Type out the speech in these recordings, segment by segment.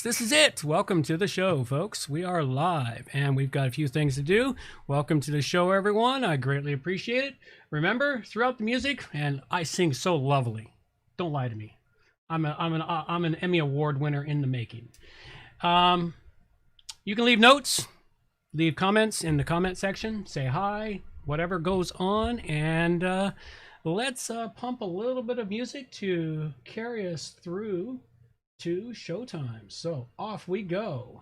This is it. Welcome to the show, folks. We are live and we've got a few things to do. Welcome to the show, everyone. I greatly appreciate it. Remember, throughout the music, and I sing so lovely. Don't lie to me. I'm an Emmy Award winner in the making. You can leave notes, leave comments in the comment section, say hi, whatever goes on, and let's pump a little bit of music to carry us through to showtime. So off we go.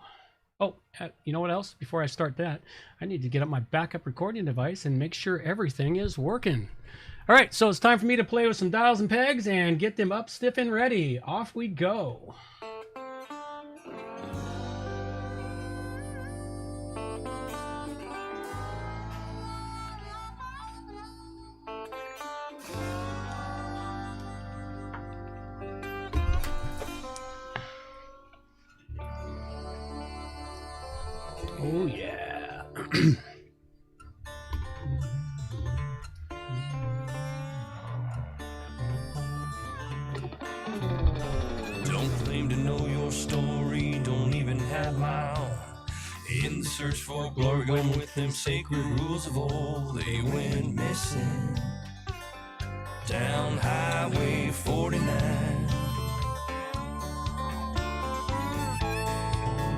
Oh, you know what else? Before I start that, I need to get up my backup recording device and make sure everything is working. All right, so it's time for me to play with some dials and pegs and get them up, stiff, and ready. Off we go. Oh, yeah. Don't claim to know your story, don't even have my own. In the search for glory, going with them sacred rules of old, they went missing down Highway 49.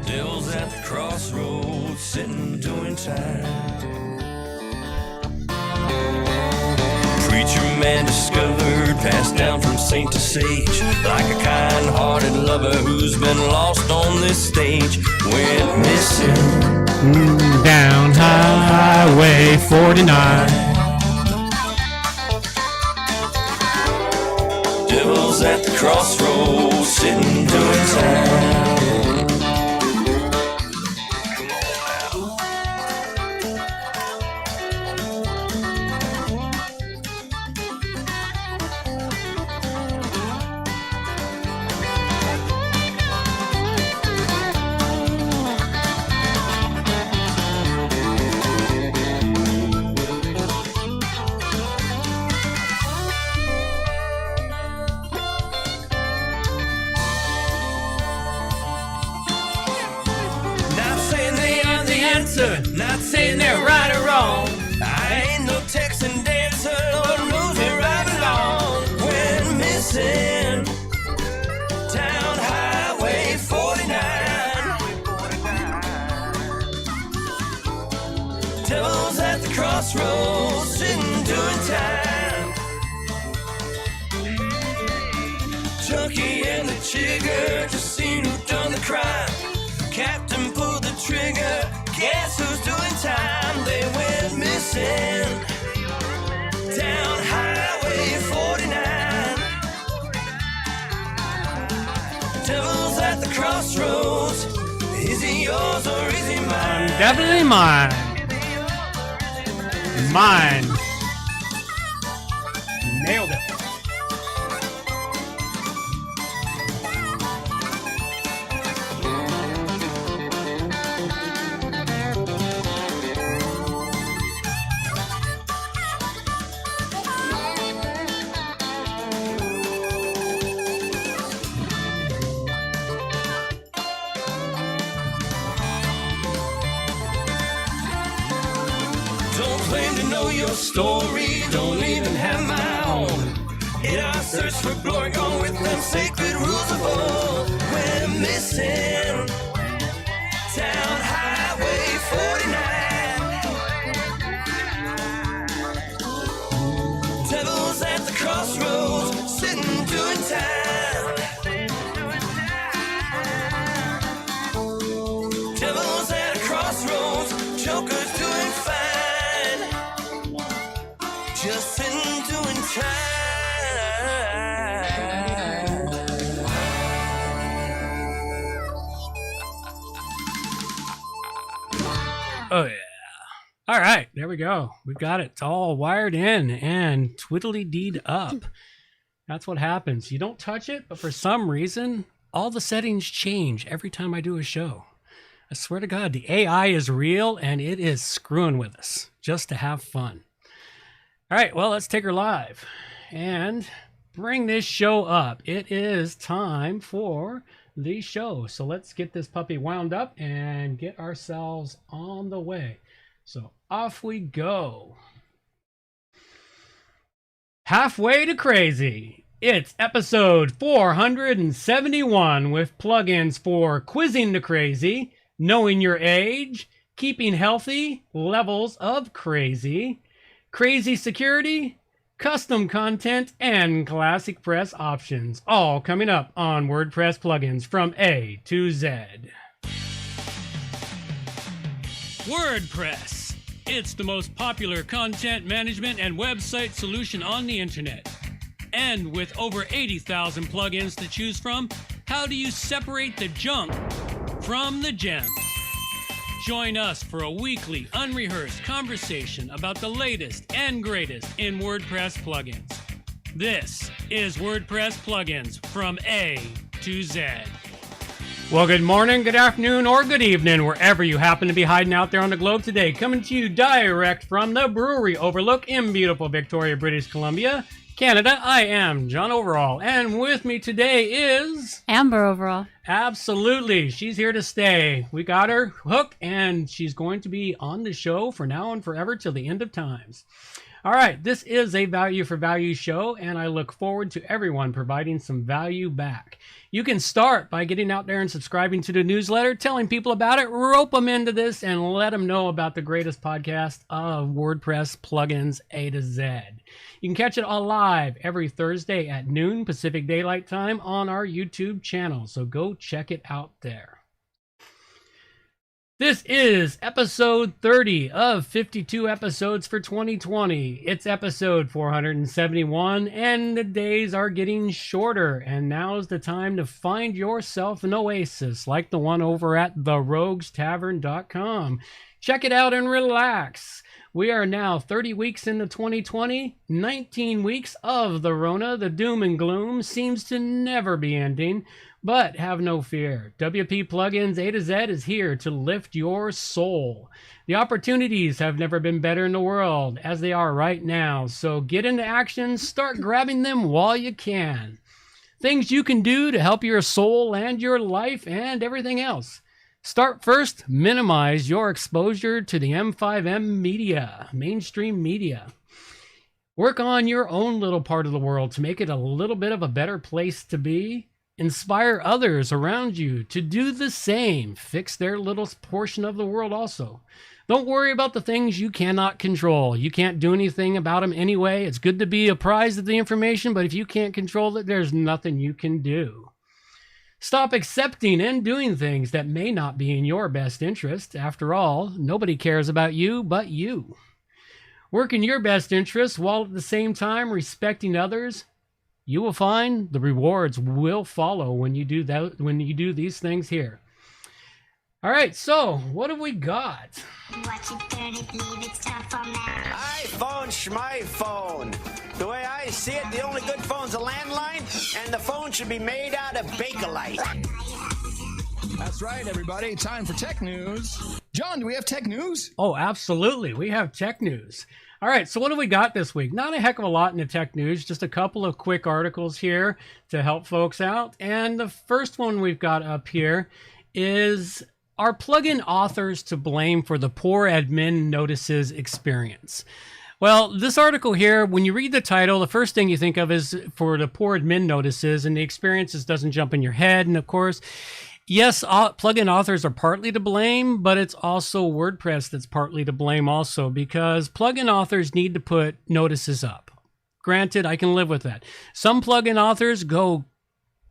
Devil's at the crossroads, sitting doing time. Preacher man discovered, passed down from saint to sage, like a kind-hearted lover who's been lost on this stage. Went missing down Highway 49. Devil's at the crossroads, sitting doing time. Not saying they're right or wrong. I ain't no Texan dancer, Lord knows where I belong. Went missing down Highway 49. Devil's at the crossroads, sitting doing time. Junkie and the chigger just seen who done the crime. Captain pulled the trigger. Guess who's doing time? They went missing down Highway 49. Devil's at the crossroads. Is he yours or is he mine? Definitely mine. Mine. Nailed it. Your story, don't even have my own. In our search for glory, going with them sacred rules of old. We're missing down Highway 49. Devil's at the crossroads, sitting doing time. Devil's at a crossroads, Joker's doing fine. Just sitting doing time. Oh, yeah. All right, there we go. We've got it. It's all wired in and twiddly-deed up. That's what happens. You don't touch it, but for some reason, all the settings change every time I do a show. I swear to God, the AI is real and it is screwing with us just to have fun. All right, well, let's take her live and bring this show up. It is time for the show. So let's get this puppy wound up and get ourselves on the way. So off we go. Halfway to crazy. It's episode 471 with plugins for quizzing the crazy, knowing your age, keeping healthy, levels of crazy, crazy security, custom content, and ClassicPress options. All coming up on WordPress plugins from A to Z. WordPress. It's the most popular content management and website solution on the internet. And with over 80,000 plugins to choose from, how do you separate the junk from the gems? Join us for a weekly, unrehearsed conversation about the latest and greatest in WordPress plugins. This is WordPress Plugins from A to Z. Well, good morning, good afternoon, or good evening, wherever you happen to be hiding out there on the globe today. Coming to you direct from the brewery overlook in beautiful Victoria, British Columbia, Canada. I am John Overall, and with me today is... Amber Overall. Absolutely. She's here to stay. We got her hooked, and she's going to be on the show for now and forever till the end of times. All right, this is a value for value show, and I look forward to everyone providing some value back. You can start by getting out there and subscribing to the newsletter, telling people about it, rope them into this, and let them know about the greatest podcast of WordPress plugins A to Z. You can catch it all live every Thursday at noon Pacific Daylight Time on our YouTube channel, so go check it out there. This is episode 30 of 52 episodes for 2020. It's episode 471, and the days are getting shorter, and now's the time to find yourself an oasis like the one over at theroguestavern.com. Check it out and relax. We are now 30 weeks into 2020, 19 weeks of the Rona. The doom and gloom seems to never be ending. But have no fear, WP Plugins A to Z is here to lift your soul. The opportunities have never been better in the world as they are right now, so get into action, start grabbing them while you can. Things you can do to help your soul and your life and everything else. Start first, minimize your exposure to the M5M media, mainstream media. Work on your own little part of the world to make it a little bit of a better place to be. Inspire others around you to do the same. Fix their little portion of the world also. Don't worry about the things you cannot control. You can't do anything about them anyway. It's good to be apprised of the information, but if you can't control it, there's nothing you can do. Stop accepting and doing things that may not be in your best interest. After all, nobody cares about you but you. Work in your best interest while at the same time respecting others. You will find the rewards will follow when you do that, when you do these things here. All right, so what have we got? iPhone, schmyphone. The way I see it, the only good phone's a landline, and the phone should be made out of Bakelite. That's right, everybody. Time for tech news. John, do we have tech news? Oh, absolutely. We have tech news. All right, so what have we got this week? Not a heck of a lot in the tech news, just a couple of quick articles here to help folks out. And the first one we've got up here is, are plugin authors to blame for the poor admin notices experience? Well, this article here, when you read the title, the first thing you think of is for the poor admin notices, and the experiences doesn't jump in your head. And of course, yes, plugin authors are partly to blame, but it's also WordPress that's partly to blame also, because plugin authors need to put notices up. Granted, I can live with that. Some plugin authors go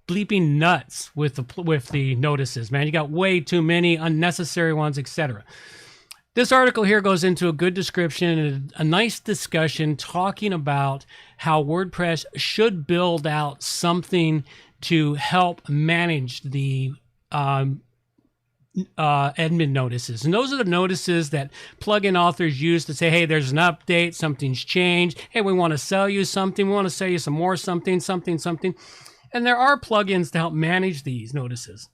bleeping nuts with the notices. Man, you got way too many unnecessary ones, etc. This article here goes into a good description and a nice discussion talking about how WordPress should build out something to help manage the admin notices. And those are the notices that plugin authors use to say, hey, there's an update, something's changed. Hey, we want to sell you something. We want to sell you some more something. And there are plugins to help manage these notices.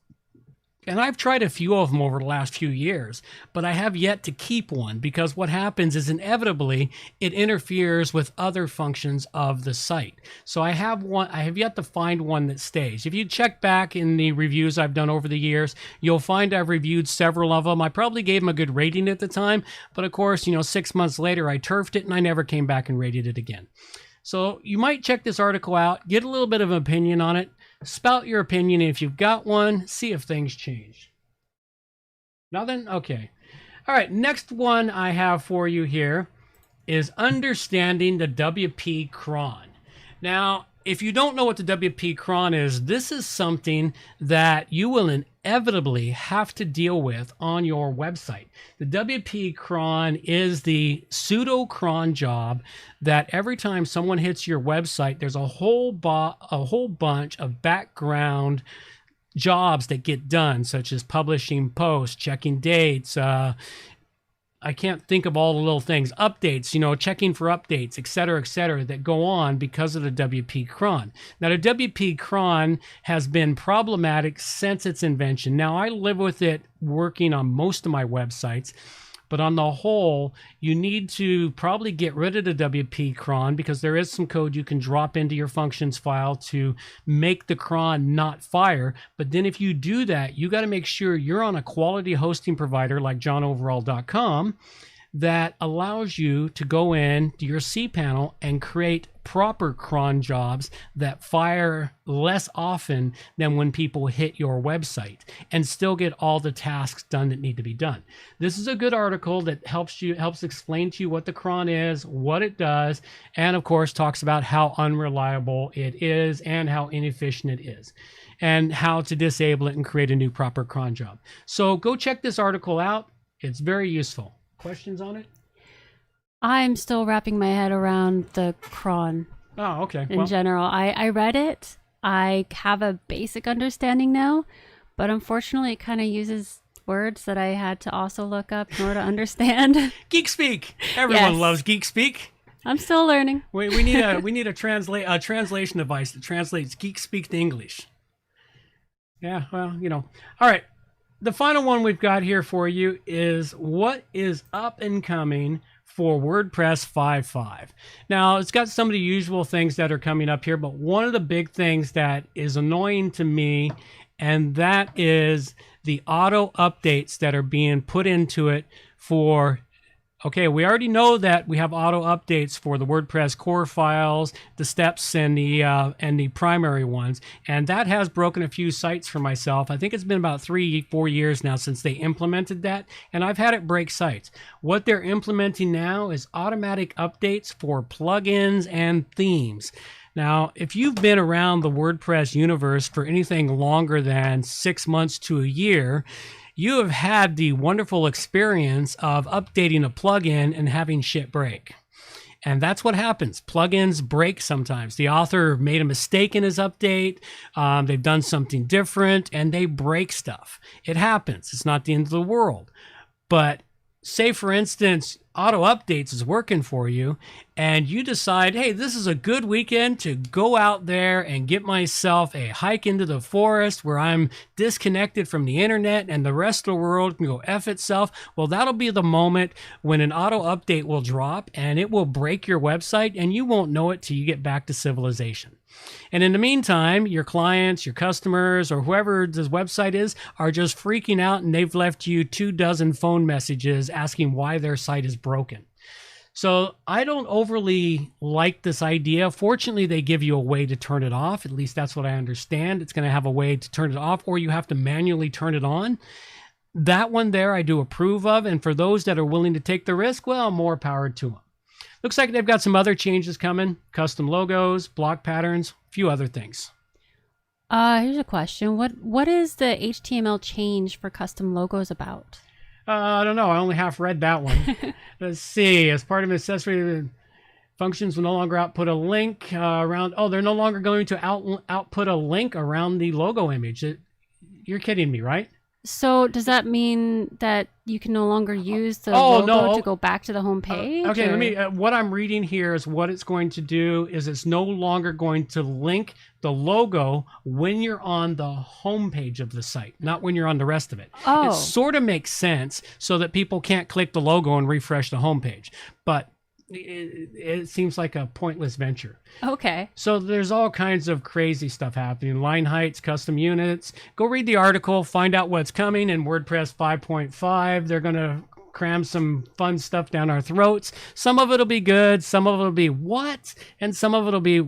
And I've tried a few of them over the last few years, but I have yet to keep one because what happens is inevitably it interferes with other functions of the site. So I have yet to find one that stays. If you check back in the reviews I've done over the years, you'll find I've reviewed several of them. I probably gave them a good rating at the time, but of course, 6 months later, I turfed it and I never came back and rated it again. So you might check this article out, get a little bit of an opinion on it, spout your opinion. If you've got one, see if things change. Nothing? Okay. All right, next one I have for you here is understanding the Wp Cron. Now, if you don't know what the Wp Cron is, this is something that you will inevitably have to deal with on your website. The Wp Cron is the pseudo cron job that every time someone hits your website, there's a whole bunch of background jobs that get done, such as publishing posts, checking dates, I can't think of all the little things, updates, checking for updates, et cetera, that go on because of the Wp Cron. Now, the Wp Cron has been problematic since its invention. Now, I live with it working on most of my websites, but on the whole, you need to probably get rid of the Wp Cron because there is some code you can drop into your functions file to make the cron not fire. But then if you do that, you got to make sure you're on a quality hosting provider like johnoverall.com that allows you to go in to your cPanel and create proper cron jobs that fire less often than when people hit your website and still get all the tasks done that need to be done. This is a good article that helps explain to you what the cron is, what it does, and of course talks about how unreliable it is and how inefficient it is, and how to disable it and create a new proper cron job. So go check this article out. It's very useful. Questions on it? I'm still wrapping my head around the cron. Oh, okay. In general, I read it. I have a basic understanding now, but unfortunately, it kind of uses words that I had to also look up in order to understand. Geek speak. Everyone loves geek speak. I'm still learning. We need a translation device that translates geek speak to English. Yeah, well, All right. The final one we've got here for you is what is up and coming for WordPress 5.5. Now, it's got some of the usual things that are coming up here, but one of the big things that is annoying to me, and that is the auto updates that are being put into it for... Okay, we already know that we have auto updates for the WordPress core files, the steps, and the primary ones, and that has broken a few sites for myself. I think it's been about 3-4 years now since they implemented that, and I've had it break sites. What they're implementing now is automatic updates for plugins and themes. Now, if you've been around the WordPress universe for anything longer than 6 months to a year, you have had the wonderful experience of updating a plugin and having shit break. And that's what happens. Plugins break sometimes. The author made a mistake in his update. They've done something different and they break stuff. It happens. It's not the end of the world. But say, for instance, auto updates is working for you and you decide, hey, this is a good weekend to go out there and get myself a hike into the forest where I'm disconnected from the internet and the rest of the world can go F itself. Well, that'll be the moment when an auto update will drop and it will break your website and you won't know it till you get back to civilization. And in the meantime, your clients, your customers, or whoever this website is are just freaking out and they've left you 24 phone messages asking why their site is broken. So I don't overly like this idea. Fortunately, they give you a way to turn it off. At least that's what I understand. It's going to have a way to turn it off, or you have to manually turn it on. That one there I do approve of. And for those that are willing to take the risk, well, more power to them. Looks like they've got some other changes coming. Custom logos, block patterns, a few other things. Here's a question. What is the HTML change for custom logos about? I don't know. I only half read that one. Let's see. As part of accessory functions will no longer output a link around. Oh, they're no longer going to output a link around the logo image. You're kidding me, right? So does that mean that you can no longer use the Oh, logo no. to go back to the home page? Okay, or- let me. What I'm reading here is what it's going to do is it's no longer going to link the logo when you're on the home page of the site, not when you're on the rest of it. Oh. It sort of makes sense so that people can't click the logo and refresh the home page, but it seems like a pointless venture. Okay. So there's all kinds of crazy stuff happening. Line heights, custom units. Go read the article, find out what's coming in WordPress 5.5. They're going to cram some fun stuff down our throats. Some of it'll be good. Some of it'll be what? And some of it'll be,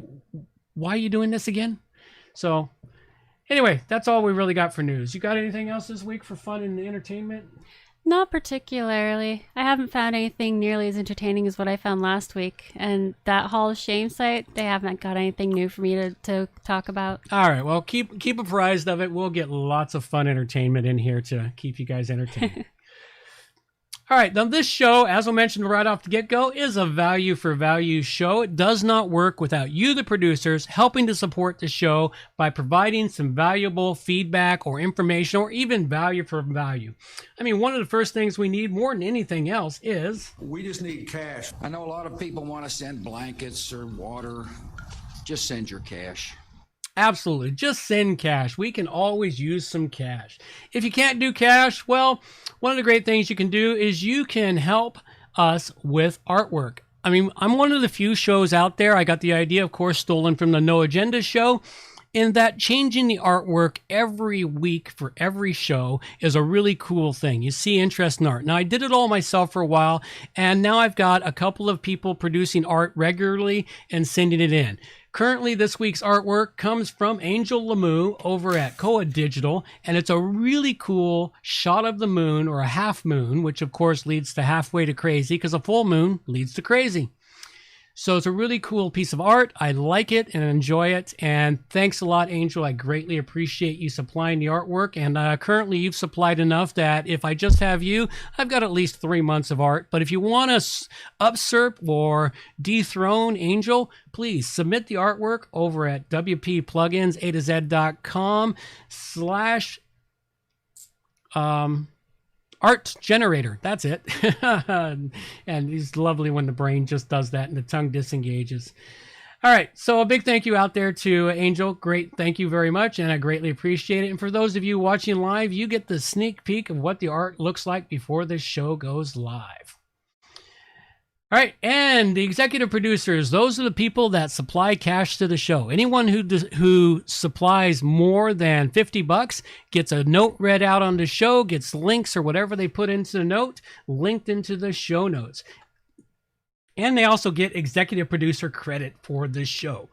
why are you doing this again? So anyway, that's all we really got for news. You got anything else this week for fun and entertainment? Not particularly. I haven't found anything nearly as entertaining as what I found last week. And that Hall of Shame site, they haven't got anything new for me to talk about. All right. Well, keep apprised of it. We'll get lots of fun entertainment in here to keep you guys entertained. All right. Now, this show, as I mentioned right off the get-go, is a value for value show. It does not work without you, the producers, helping to support the show by providing some valuable feedback or information or even value for value. I mean, one of the first things we need more than anything else is... We just need cash. I know a lot of people want to send blankets or water. Just send your cash. Absolutely. Just send cash. We can always use some cash. If you can't do cash, well, one of the great things you can do is you can help us with artwork. I mean, I'm one of the few shows out there. I got the idea, of course, stolen from the No Agenda show, in that changing the artwork every week for every show is a really cool thing. You see interest in art. Now, I did it all myself for a while, and now I've got a couple of people producing art regularly and sending it in. Currently, this week's artwork comes from Angel Lemieux over at Koa Digital, and it's a really cool shot of the moon, or a half moon, which of course leads to halfway to crazy, because a full moon leads to crazy. So it's a really cool piece of art. I like it and enjoy it. And thanks a lot, Angel. I greatly appreciate you supplying the artwork. And currently you've supplied enough that if I just have you, I've got at least 3 months of art. But if you want to usurp or dethrone Angel, please submit the artwork over at Wp Plugins, A-to-Z.com / art generator. That's it. And it's lovely when the brain just does that and the tongue disengages. All right. So a big thank you out there to Angel. Great. Thank you very much. And I greatly appreciate it. And for those of you watching live, you get the sneak peek of what the art looks like before this show goes live. All right, and the executive producers, those are the people that supply cash to the show. Anyone who supplies more than $50 gets a note read out on the show, gets links or whatever they put into the note, linked into the show notes. And they also get executive producer credit for the show.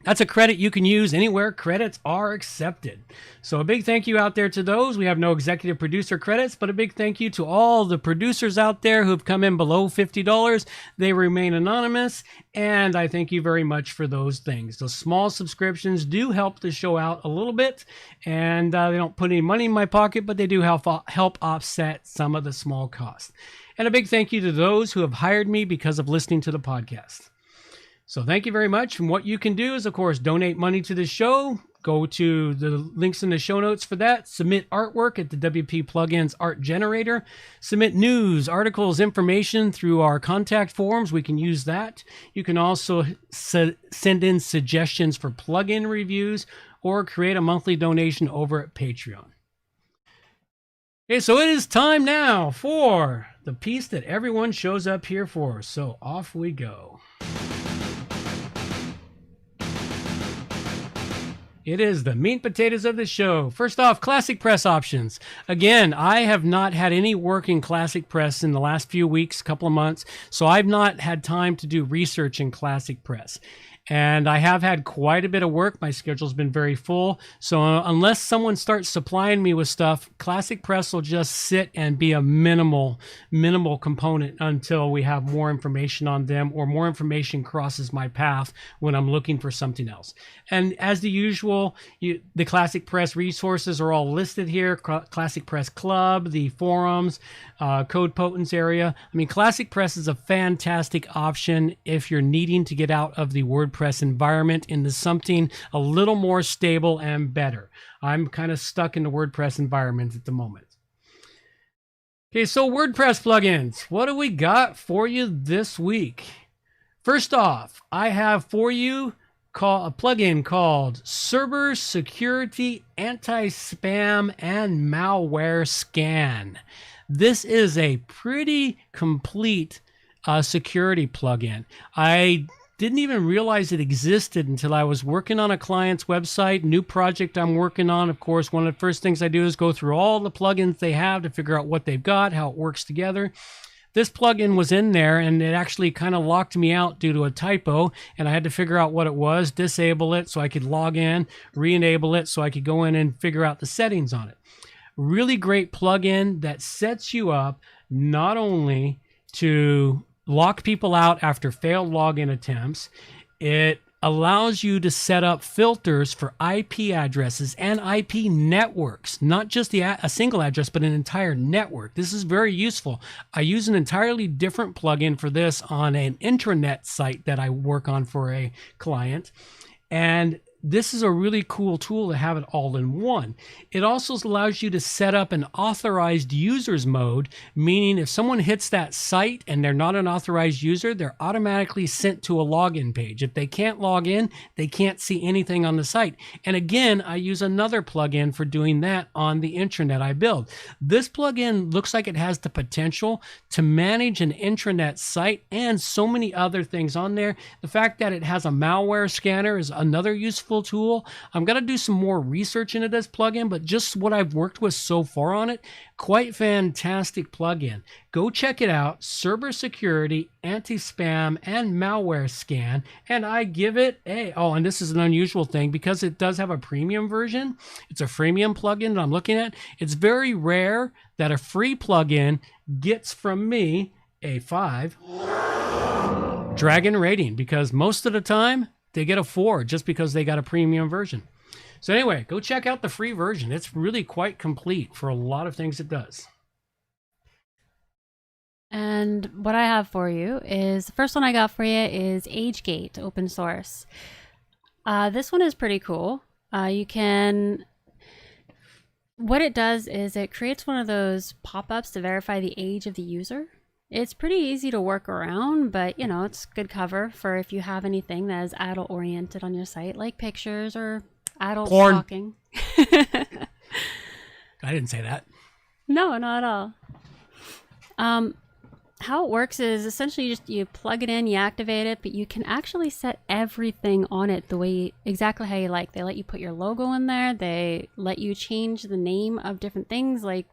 That's a credit you can use anywhere credits are accepted. So a big thank you out there to those. We have no executive producer credits, but a big thank you to all the producers out there who've come in below $50. They remain anonymous, and I thank you very much for those things. Those small subscriptions do help the show out a little bit, and they don't put any money in my pocket, but they do help offset some of the small costs. And a big thank you to those who have hired me because of listening to the podcast. So thank you very much. And what you can do is, of course, donate money to the show. Go to the links in the show notes for that. Submit artwork at the WP Plugins Art Generator. Submit news, articles, information through our contact forms. We can use that. You can also send in suggestions for plugin reviews or create a monthly donation over at Patreon. Okay, so it is time now for the piece that everyone shows up here for. So off we go. It is the meat and potatoes of the show. First off, ClassicPress options. Again, I have not had any work in ClassicPress in the last few weeks, couple of months, so I've not had time to do research in ClassicPress. And I have had quite a bit of work. My schedule's been very full. So unless someone starts supplying me with stuff, ClassicPress will just sit and be a minimal component until we have more information on them or more information crosses my path when I'm looking for something else. And as the usual, the ClassicPress resources are all listed here. ClassicPress Club, the forums, Code Potence area. I mean, ClassicPress is a fantastic option if you're needing to get out of the WordPress environment into something a little more stable and better. I'm kind of stuck in the WordPress environment at the moment. Okay, so WordPress plugins, what do we got for you this week? First off, I have for you a plugin called Cerber Security Anti-Spam and Malware Scan. This is a pretty complete security plugin. I didn't even realize it existed until I was working on a client's website, new project I'm working on. Of course, one of the first things I do is go through all the plugins they have to figure out what they've got, how it works together. This plugin was in there and it actually kind of locked me out due to a typo, and I had to figure out what it was, disable it so I could log in, re-enable it so I could go in and figure out the settings on it. Really great plugin that sets you up not only to lock people out after failed login attempts, it allows you to set up filters for IP addresses and IP networks, not just a single address, but an entire network. This is very useful. I use an entirely different plugin for this on an intranet site that I work on for a client. And this is a really cool tool to have it all in one. It also allows you to set up an authorized users mode, meaning if someone hits that site and they're not an authorized user, they're automatically sent to a login page. If they can't log in, they can't see anything on the site. And again, I use another plugin for doing that on the intranet I build. This plugin looks like it has the potential to manage an intranet site and so many other things on there. The fact that it has a malware scanner is another useful tool. I'm going to do some more research into this plugin, but just what I've worked with so far on it, quite fantastic plugin. Go check it out, Cerber Security Anti-Spam and Malware Scan, and I give it a, oh, and this is an unusual thing because it does have a premium version. It's a freemium plugin that I'm looking at. It's very rare that a free plugin gets from me a 5 Dragon rating, because most of the time they get a 4 just because they got a premium version. So anyway, go check out the free version. It's really quite complete for a lot of things it does. And what I have for you is, the first one I got for you is Agegate, open source. This one is pretty cool. What it does is it creates one of those pop-ups to verify the age of the user. It's pretty easy to work around, but it's good cover for if you have anything that is adult oriented on your site, like pictures or adult porn. stalking. I didn't say that. No, not at all. How it works is essentially you plug it in, you activate it, but you can actually set everything on it exactly how you like. They let you put your logo in there. They let you change the name of different things, like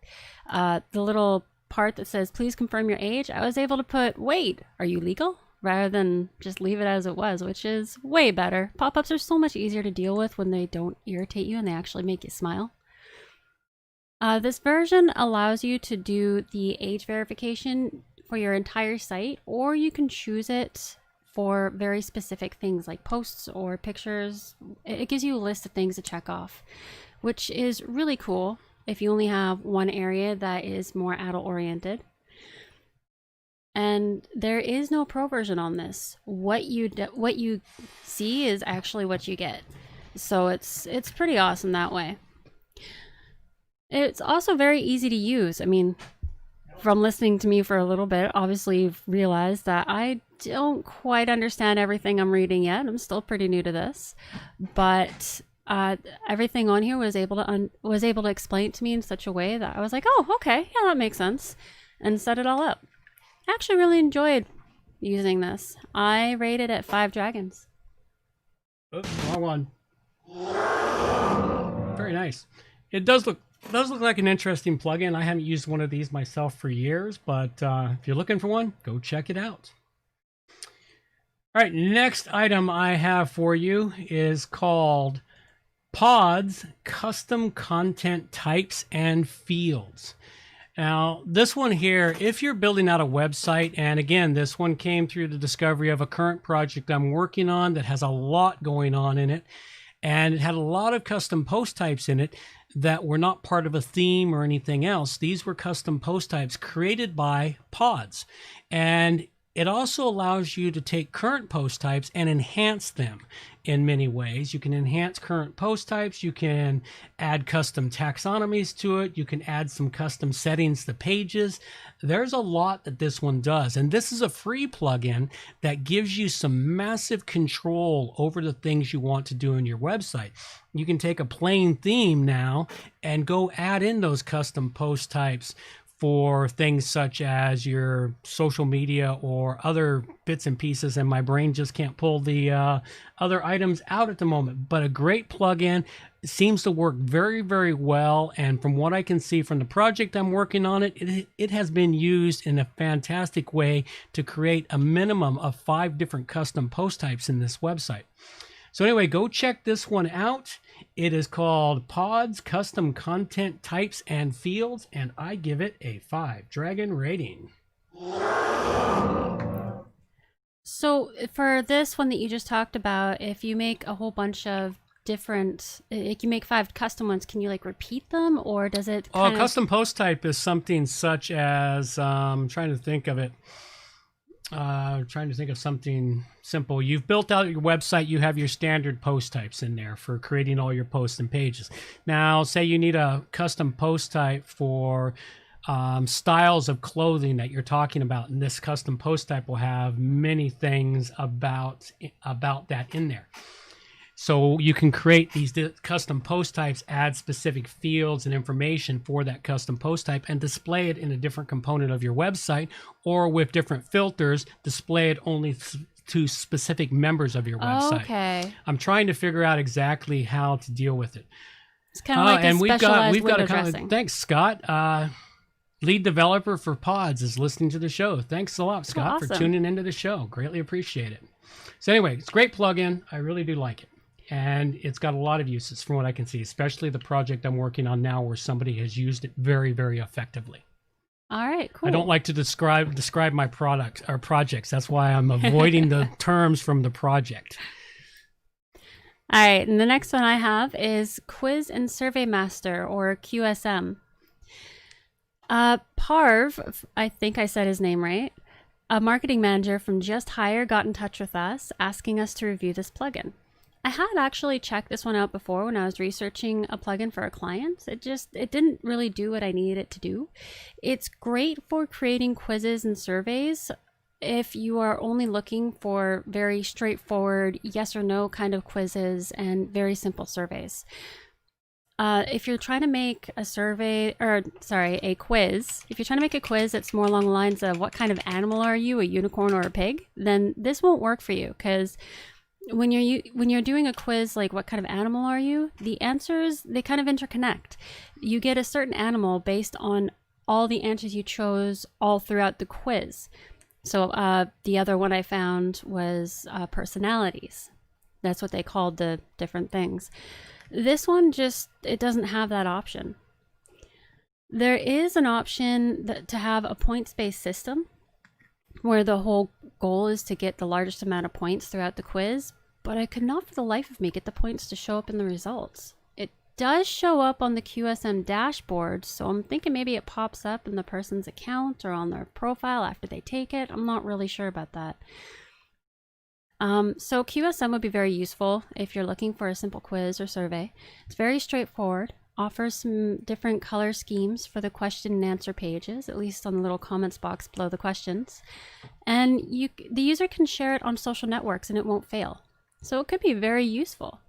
the little part that says please confirm your age. I was able to put wait, are you legal, rather than just leave it as it was, which is way better. Pop-ups are so much easier to deal with when they don't irritate you and they actually make you smile. This version allows you to do the age verification for your entire site, or you can choose it for very specific things like posts or pictures. It gives you a list of things to check off, which is really cool if you only have one area that is more adult oriented. And there is no pro version on this. What you see is actually what you get. So it's pretty awesome that way. It's also very easy to use. I mean, from listening to me for a little bit, obviously you've realized that I don't quite understand everything I'm reading yet. I'm still pretty new to this, but everything on here was able to explain it to me in such a way that I was like, oh, okay, yeah, that makes sense, and set it all up. I actually really enjoyed using this. I rated it 5 dragons. Oops, wrong one. Very nice. It does look like an interesting plugin. I haven't used one of these myself for years, but if you're looking for one, go check it out. All right, next item I have for you is called Pods, Custom Content Types and Fields. Now, this one here, if you're building out a website, and again, this one came through the discovery of a current project I'm working on that has a lot going on in it, and it had a lot of custom post types in it that were not part of a theme or anything else. These were custom post types created by Pods. And It also allows you to take current post types and enhance them in many ways. You can enhance current post types. You can add custom taxonomies to it. You can add some custom settings to pages. There's a lot that this one does. And this is a free plugin that gives you some massive control over the things you want to do in your website. You can take a plain theme now and go add in those custom post types for things such as your social media or other bits and pieces, and my brain just can't pull the other items out at the moment. But a great plugin. It seems to work very, very well, and from what I can see from the project I'm working on, it has been used in a fantastic way to create a minimum of 5 different custom post types in this website. So anyway, go check this one out. It is called Pods Custom Content Types and Fields, and I give it a 5 dragon rating. So for this one that you just talked about, if you make a whole bunch of different, if you make 5 custom ones, can you like repeat them, or does it kind of... Custom post type is something such as, I'm trying to think of it. Trying to think of something simple. You've built out your website. You have your standard post types in there for creating all your posts and pages. Now, say you need a custom post type for styles of clothing that you're talking about, and this custom post type will have many things about that in there. So you can create these custom post types, add specific fields and information for that custom post type, and display it in a different component of your website, or with different filters, display it only to specific members of your website. Okay. I'm trying to figure out exactly how to deal with it. It's kind of like a specialized window comment. dressing. Thanks, Scott. Lead developer for Pods is listening to the show. Thanks a lot, Scott, for tuning into the show. Greatly appreciate it. So anyway, it's a great plugin. I really do like it. And it's got a lot of uses from what I can see, especially the project I'm working on now where somebody has used it very, very effectively. All right, cool. I don't like to describe my products or projects. That's why I'm avoiding the terms from the project. All right, and the next one I have is Quiz and Survey Master, or QSM. Parv, I think I said his name right, a marketing manager from Just Hire, got in touch with us asking us to review this plugin. I had actually checked this one out before when I was researching a plugin for a client. It didn't really do what I needed it to do. It's great for creating quizzes and surveys if you are only looking for very straightforward yes or no kind of quizzes and very simple surveys. If you're trying to make a a quiz, if you're trying to make a quiz that's more along the lines of what kind of animal are you, a unicorn or a pig, then this won't work for you, because when you're doing a quiz like what kind of animal are you, the answers, they kind of interconnect. You get a certain animal based on all the answers you chose all throughout the quiz. So the other one I found was personalities. That's what they called the different things. This one it doesn't have that option. There is an option to have a points-based system where the whole goal is to get the largest amount of points throughout the quiz, but I could not for the life of me get the points to show up in the results. It does show up on the QSM dashboard, so I'm thinking maybe it pops up in the person's account or on their profile after they take it. I'm not really sure about that. So QSM would be very useful if you're looking for a simple quiz or survey. It's very straightforward. Offers some different color schemes for the question and answer pages, at least on the little comments box below the questions. And the user can share it on social networks and it won't fail. So it could be very useful.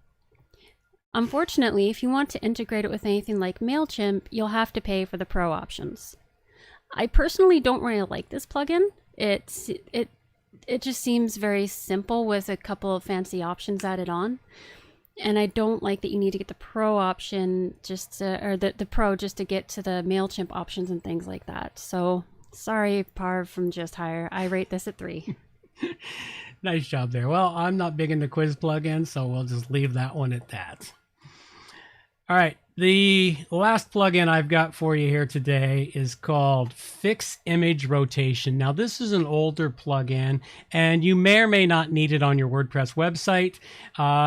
Unfortunately, if you want to integrate it with anything like MailChimp, you'll have to pay for the pro options. I personally don't really like this plugin. It just seems very simple with a couple of fancy options added on. And I don't like that you need to get the pro option the pro just to get to the MailChimp options and things like that. So sorry, Parv from Just Hire. I rate this at 3. Nice job there. Well, I'm not big into quiz plugins, so we'll just leave that one at that. All right. The last plugin I've got for you here today is called Fix Image Rotation. Now, this is an older plugin, and you may or may not need it on your WordPress website.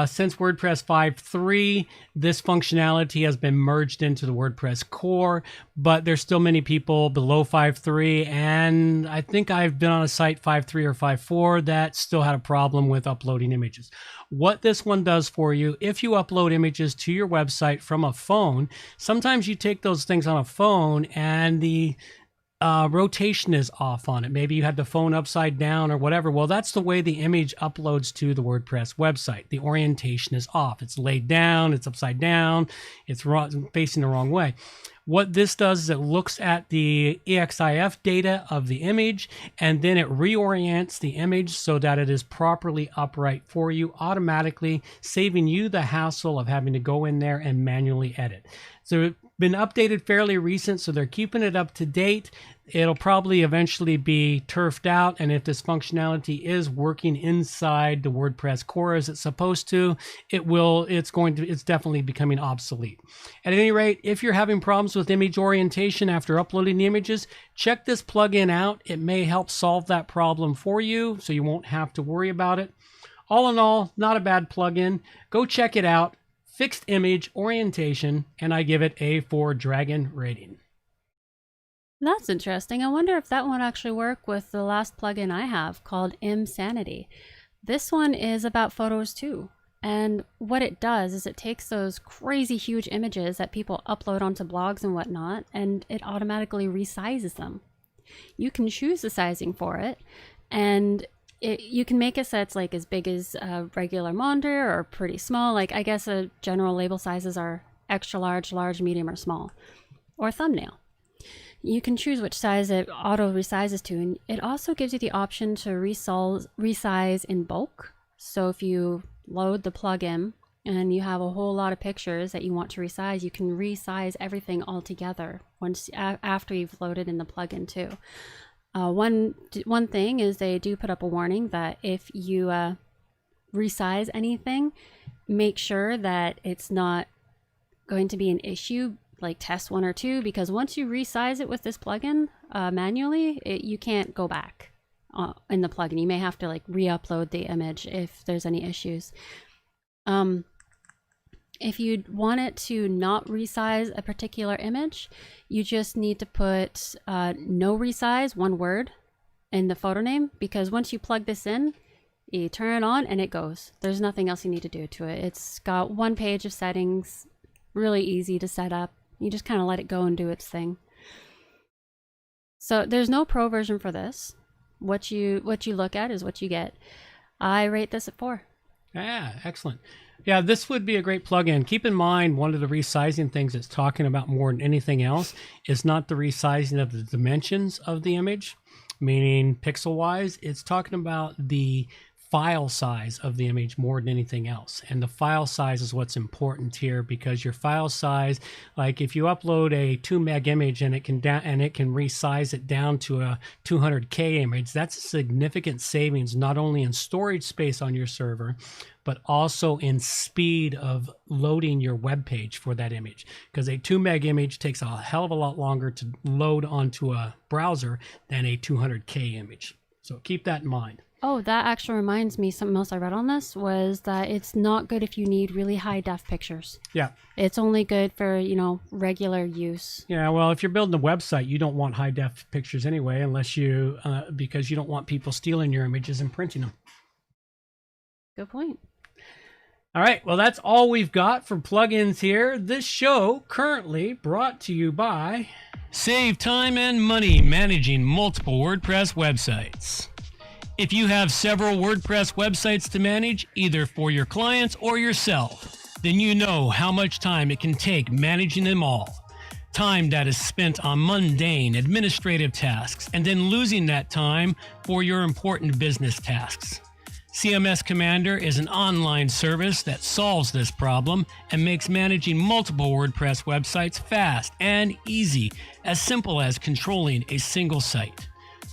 Since WordPress 5.3, this functionality has been merged into the WordPress core, but there's still many people below 5.3, and I think I've been on a site 5.3 or 5.4 that still had a problem with uploading images. What this one does for you, if you upload images to your website from a phone, sometimes you take those things on a phone and the rotation is off on it. Maybe you had the phone upside down or whatever. Well, that's the way the image uploads to the WordPress website. The orientation is off. It's laid down, it's upside down, it's facing the wrong way. What this does is it looks at the EXIF data of the image, and then it reorients the image so that it is properly upright for you automatically, saving you the hassle of having to go in there and manually edit. So it's been updated fairly recent, so they're keeping it up to date. It'll probably eventually be turfed out, and if this functionality is working inside the WordPress core as it's supposed to, it's definitely becoming obsolete. At any rate, if you're having problems with image orientation after uploading the images, check this plugin out. It may help solve that problem for you, so you won't have to worry about it. All in all, not a bad plugin. Go check it out. Fixed Image Orientation, and I give it a 4 Dragon rating. That's interesting. I wonder if that one actually work with the last plugin I have called Imsanity. This one is about photos too. And what it does is it takes those crazy huge images that people upload onto blogs and whatnot, and it automatically resizes them. You can choose the sizing for it, and you can make it so it's like as big as a regular monitor or pretty small. Like I guess general label sizes are extra large, large, medium, or small, or thumbnail. You can choose which size it auto resizes to, and it also gives you the option to resize in bulk. So if you load the plugin and you have a whole lot of pictures that you want to resize, you can resize everything all together after you've loaded in the plugin too. One thing is they do put up a warning that if you resize anything, make sure that it's not going to be an issue like test 1 or 2, because once you resize it with this plugin manually, you can't go back in the plugin. You may have to like re-upload the image if there's any issues. If you want it to not resize a particular image, you just need to put no resize, one word, in the photo name, because once you plug this in, you turn it on and it goes. There's nothing else you need to do to it. It's got 1 page of settings, really easy to set up. You just kind of let it go and do its thing. So there's no pro version for this. What you look at is what you get. I rate this at 4. Yeah, excellent. Yeah, this would be a great plugin. Keep in mind, one of the resizing things it's talking about more than anything else is not the resizing of the dimensions of the image, meaning pixel-wise. It's talking about the file size of the image more than anything else. And the file size is what's important here, because your file size, like if you upload a 2 meg image and it can resize it down to a 200K image, that's a significant savings, not only in storage space on your server, but also in speed of loading your web page for that image. Because a 2 meg image takes a hell of a lot longer to load onto a browser than a 200K image. So keep that in mind. Oh, that actually reminds me, something else I read on this was that it's not good if you need really high def pictures. Yeah. It's only good for, regular use. Yeah, well, if you're building a website, you don't want high def pictures anyway, unless because you don't want people stealing your images and printing them. Good point. All right, well, that's all we've got for plugins here. This show currently brought to you by Save Time and Money Managing Multiple WordPress Websites. If you have several WordPress websites to manage, either for your clients or yourself, then you know how much time it can take managing them all. Time that is spent on mundane administrative tasks and then losing that time for your important business tasks. CMS Commander is an online service that solves this problem and makes managing multiple WordPress websites fast and easy, as simple as controlling a single site.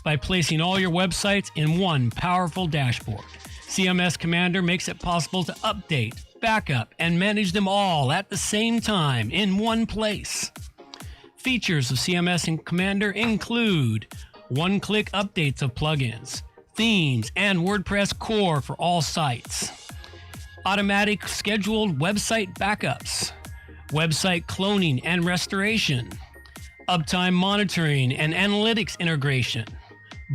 By placing all your websites in one powerful dashboard, CMS Commander makes it possible to update, backup, and manage them all at the same time in one place. Features of CMS and Commander include one-click updates of plugins, themes, and WordPress core for all sites, automatic scheduled website backups, website cloning and restoration, uptime monitoring and analytics integration,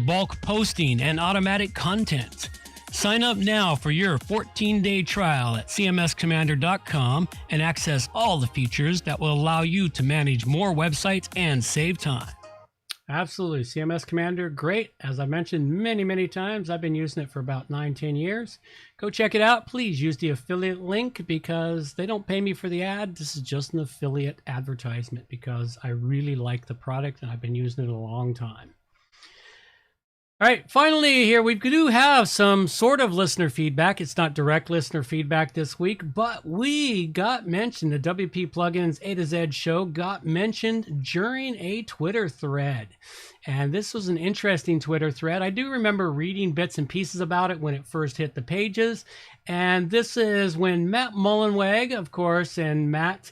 bulk posting and automatic content. Sign up now for your 14-day trial at cmscommander.com and access all the features that will allow you to manage more websites and save time. Absolutely. CMS Commander, great. As I mentioned many times, I've been using it for about 9-10 years. Go check it out. Please use the affiliate link because they don't pay me for the ad. This is just an affiliate advertisement because I really like the product and I've been using it a long time. All right, finally here, we do have some sort of listener feedback. It's not direct listener feedback this week, but we got mentioned, the WP Plugins A to Z show got mentioned during a Twitter thread. And this was an interesting Twitter thread. I do remember reading bits and pieces about it when it first hit the pages. And this is when Matt Mullenweg, of course, and Matt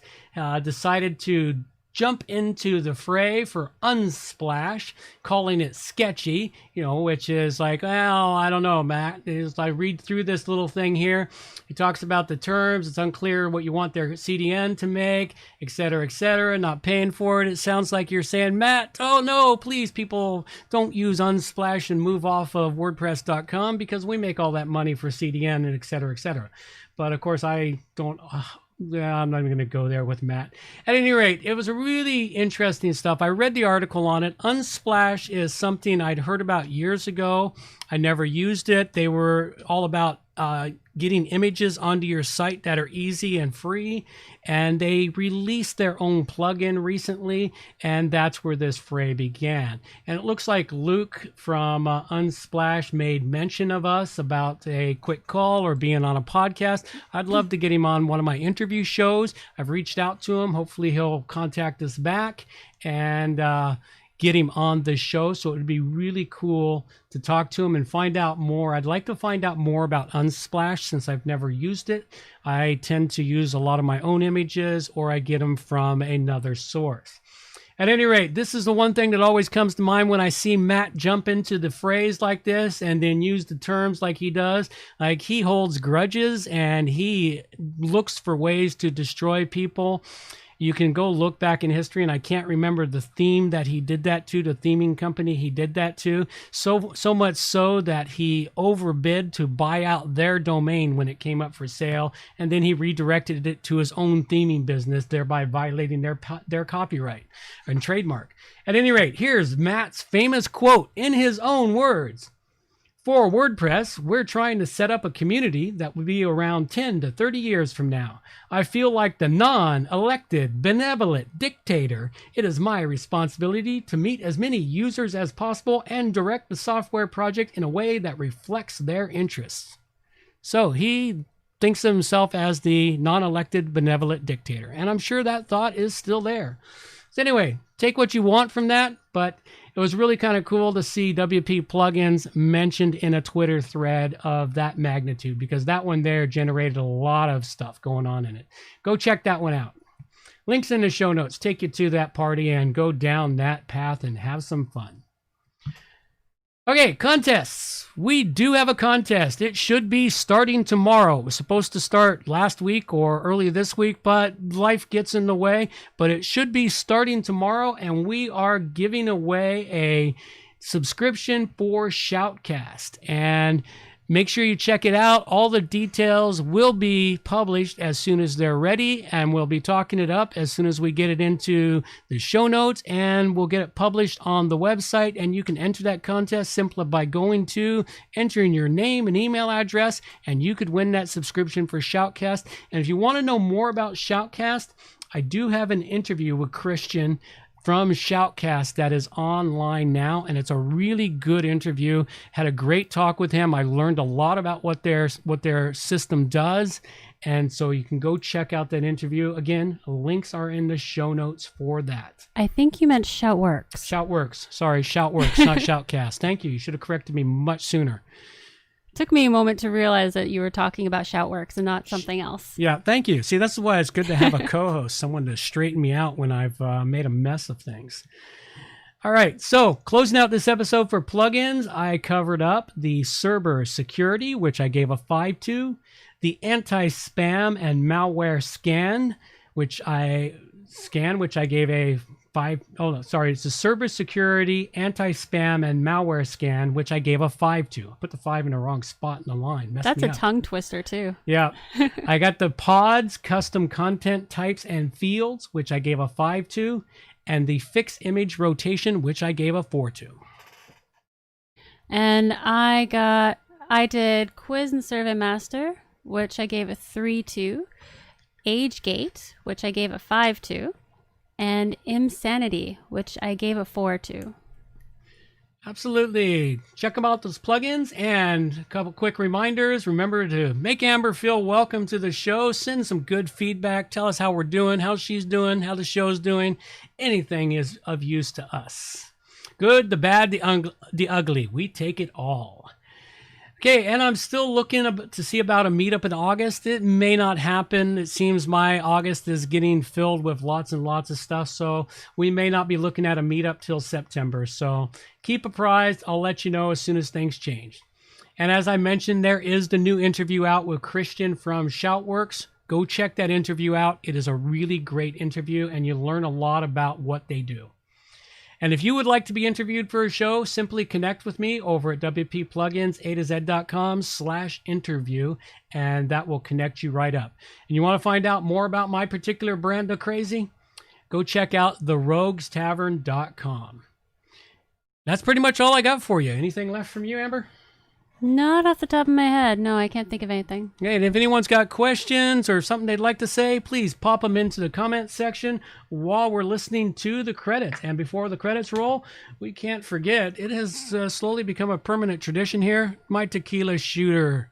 decided to jump into the fray for Unsplash, calling it sketchy, which is like, well, I don't know, Matt. As I read through this little thing here, he talks about the terms. It's unclear what you want their CDN to make, etc., not paying for it. It sounds like you're saying, Matt, oh no, please, people don't use Unsplash and move off of WordPress.com because we make all that money for CDN and etc. But of course, I don't... I'm not even going to go there with Matt. At any rate, it was a really interesting stuff. I read the article on it. Unsplash is something I'd heard about years ago. I never used it. They were all about getting images onto your site that are easy and free. And they released their own plugin recently, and that's where this fray began. And it looks like Luke from Unsplash made mention of us about a quick call or being on a podcast. I'd love to get him on one of my interview shows. I've reached out to him. Hopefully he'll contact us back and get him on the show. So it would be really cool to talk to him and find out more. I'd like to find out more about Unsplash since I've never used it. I tend to use a lot of my own images or I get them from another source. At any rate, this is the one thing that always comes to mind when I see Matt jump into the phrase like this and then use the terms like he does. Like, he holds grudges and he looks for ways to destroy people. You can go look back in history, and I can't remember the theme that he did that to, the theming company he did that to, so much so that he overbid to buy out their domain when it came up for sale, and then he redirected it to his own theming business, thereby violating their copyright and trademark. At any rate, here's Matt's famous quote in his own words. For WordPress, we're trying to set up a community that will be around 10 to 30 years from now. I feel like the non-elected, benevolent dictator. It is my responsibility to meet as many users as possible and direct the software project in a way that reflects their interests. So he thinks of himself as the non-elected, benevolent dictator. And I'm sure that thought is still there. So anyway, take what you want from that, but it was really kind of cool to see WP Plugins mentioned in a Twitter thread of that magnitude, because that one there generated a lot of stuff going on in it. Go check that one out. Links in the show notes take you to that party and go down that path and have some fun. Okay, contests. We do have a contest. It should be starting tomorrow. It was supposed to start last week or early this week, but life gets in the way. But it should be starting tomorrow, and we are giving away a subscription for Shoutcast. And make sure you check it out. All the details will be published as soon as they're ready, and we'll be talking it up as soon as we get it into the show notes, and we'll get it published on the website. And you can enter that contest simply by entering your name and email address, and you could win that subscription for Shoutcast. And if you want to know more about Shoutcast, I do have an interview with Christian from Shoutcast that is online now, and it's a really good interview. Had a great talk with him. I learned a lot about what their system does, and so you can go check out that interview. Again, links are in the show notes for that. I think you meant Shoutworks. Shoutworks. Sorry, Shoutworks, not Shoutcast. Thank you. You should have corrected me much sooner. Took me a moment to realize that you were talking about Shoutworks and not something else. Yeah, thank you. See, that's why it's good to have a co-host, someone to straighten me out when I've made a mess of things. All right, so closing out this episode for plugins, I covered up the Cerber security, which I gave a 5 to, the anti-spam and malware scan, which I gave a 5. Oh, no, sorry. It's the Cerber security, anti-spam, and malware scan, which I gave a 5 to. I put the 5 in the wrong spot in the line. That's a tongue twister, too. Yeah. I got the pods, custom content types and fields, which I gave a 5 to, and the fixed image rotation, which I gave a 4 to. And I did quiz and survey master, which I gave a 3 to, Agegate, which I gave a 5 to, and Imsanity, which I gave a 4 to. Absolutely. Check them out, those plugins. And a couple quick reminders. Remember to make Amber feel welcome to the show. Send some good feedback. Tell us how we're doing, how she's doing, how the show's doing. Anything is of use to us. Good, the bad, the ugly. We take it all. Okay, and I'm still looking to see about a meetup in August. It may not happen. It seems my August is getting filled with lots and lots of stuff, so we may not be looking at a meetup till September. So keep apprised. I'll let you know as soon as things change. And as I mentioned, there is the new interview out with Christian from Shoutworks. Go check that interview out. It is a really great interview, and you learn a lot about what they do. And if you would like to be interviewed for a show, simply connect with me over at wpplugins.com/interview, and that will connect you right up. And you want to find out more about my particular brand of crazy? Go check out theroguestavern.com. That's pretty much all I got for you. Anything left from you, Amber? Not off the top of my head. No, I can't think of anything. Okay, and if anyone's got questions or something they'd like to say, please pop them into the comment section while we're listening to the credits. And before the credits roll, we can't forget, it has slowly become a permanent tradition here. My tequila shooter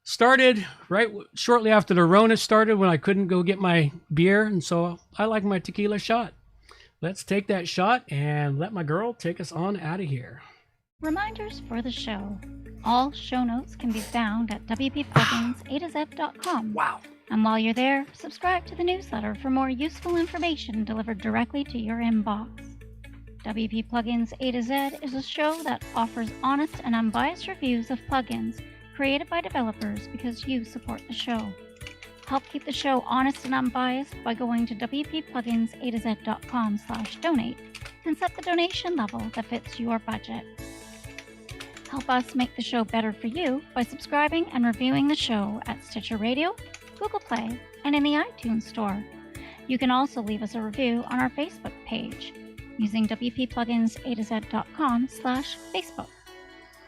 started right shortly after the Rona started when I couldn't go get my beer. And so I like my tequila shot. Let's take that shot and let my girl take us on out of here. Reminders for the show. All show notes can be found at wppluginsa-z.com. Wow. And while you're there, subscribe to the newsletter for more useful information delivered directly to your inbox. WP Plugins A to Z is a show that offers honest and unbiased reviews of plugins created by developers because you support the show. Help keep the show honest and unbiased by going to wppluginsa-z.com/donate and set the donation level that fits your budget. Help us make the show better for you by subscribing and reviewing the show at Stitcher Radio, Google Play, and in the iTunes Store. You can also leave us a review on our Facebook page using wppluginsa-z.com/Facebook.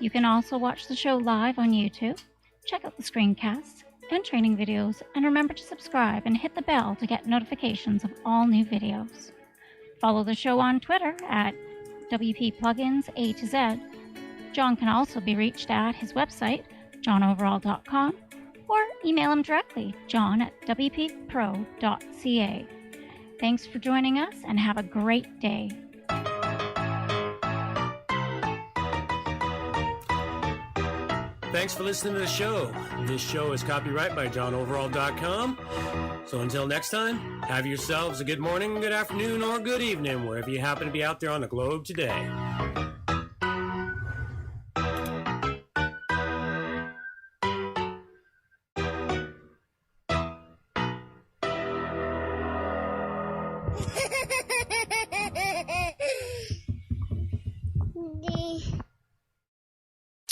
You can also watch the show live on YouTube, check out the screencasts and training videos, and remember to subscribe and hit the bell to get notifications of all new videos. Follow the show on Twitter at WPPluginsA-Z. John can also be reached at his website, johnoverall.com, or email him directly, john@wppro.ca. Thanks for joining us, and have a great day. Thanks for listening to the show. This show is copyright by johnoverall.com. So until next time, have yourselves a good morning, good afternoon, or good evening, wherever you happen to be out there on the globe today.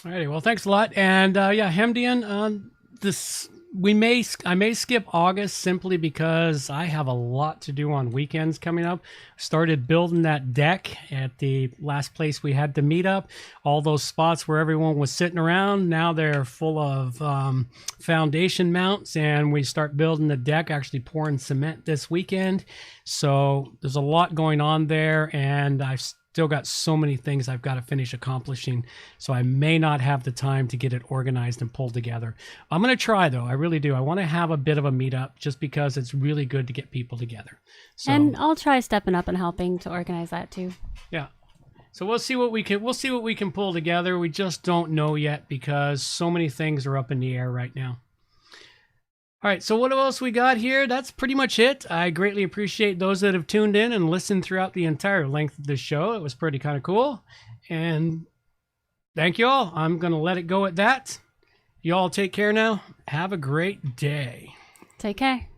Alrighty, well, thanks a lot. And yeah, Hemdian, I may skip August simply because I have a lot to do on weekends coming up. Started building that deck at the last place we had to meet up. All those spots where everyone was sitting around, now they're full of foundation mounts, and we start building the deck, actually pouring cement this weekend. So there's a lot going on there, and I've still got so many things I've got to finish accomplishing, so I may not have the time to get it organized and pulled together. I'm going to try, though. I really do. I want to have a bit of a meetup just because it's really good to get people together. So, and I'll try stepping up and helping to organize that, too. Yeah. So we'll see what we can pull together. We just don't know yet because so many things are up in the air right now. All right, so what else we got here? That's pretty much it. I greatly appreciate those that have tuned in and listened throughout the entire length of this show. It was pretty kind of cool. And thank you all. I'm going to let it go at that. You all take care now. Have a great day. Take care.